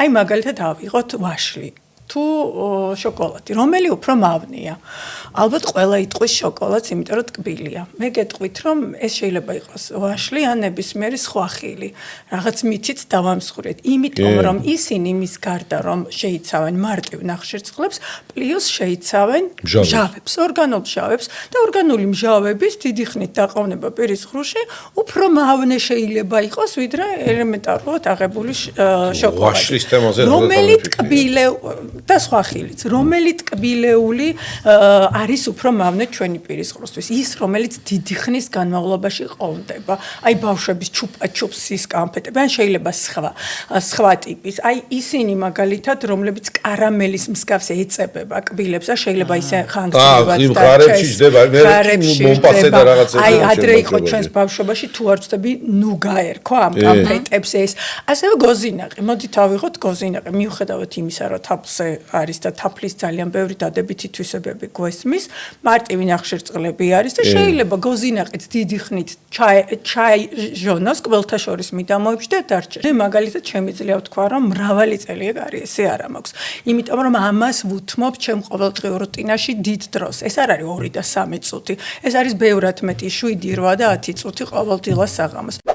აი მაგალითად ავიღოთ ვაშლი თუ შოკოლადი, რომელი უფრო მავნეა. ალბათ ყველა იტყვის შოკოლადს, იმიტომ რომ ტკბილია. მე გეტყვით, რომ ეს შეიძლება იყოს ვაშლი ან ნებისმიერი სხვა ხილი. რაღაც მითით დავამსხვრეთ. იმიტომ რომ ისინი მის გარდა რომ შეიცავენ მარტივ ნახშირწყლებს, პლუს შეიცავენ მჟავებს, ორგანულ მჟავებს და ორგანული მჟავების დიდი ხნით დაყოვნება პირის ღრუში უფრო მავნე შეიძლება იყოს, ვიდრე ელემენტარულად აღებული შოკოლადი. ვაშლის თემაზე რომელი და სხვა ხილიც, რომელი ტკბილეული არის უფრო მავნე ჩვენი პირის ღრუსთვის, ის რომელიც დიდი ხნის განმავლობაში ყოვდება. აი ბავშვების ჩუპა-ჩუპსის კანფეტები, ან შეიძლება სხვა ტიპის. აი ისინი მაგალითად, რომლებიც კარამელის მსგავს ეწებება კბილებს და შეიძლება ისე ხანგრძლივად აი ადრე იყო ჩვენს ბავშვობაში თუ არ ვწდები ნუგაერ ხო ამ კანფეტებს ეს. ასევე გოზინაყი, მოდით ავიღოთ გოზინაყი, მიუხედავად იმისა, რომ თაფლზე არის და თაფლის ძალიან ბევრი დადებითი თვისებები გვესმის, მარტივი ნახშირწყლები არის და შეიძლება გოზინაყიც დიდი ხნით ჩაიჟონოს კბილთა შორის მიდამოებში და დარჩეს. მე მაგალითად შემიძლია ვთქვა, რომ მრავალი წელი ეგ არის, ესე არა მაქვს. იმიტომ რომ ამას ვუთმობ ჩემ ყოველდღიურ რუტინაში დიდ დროს. ეს არ არის 2 და 3 წუთი. ეს არის ბევრად მეტი 7, 8 და 10 წუთი ყოველდღიურ საღამოს.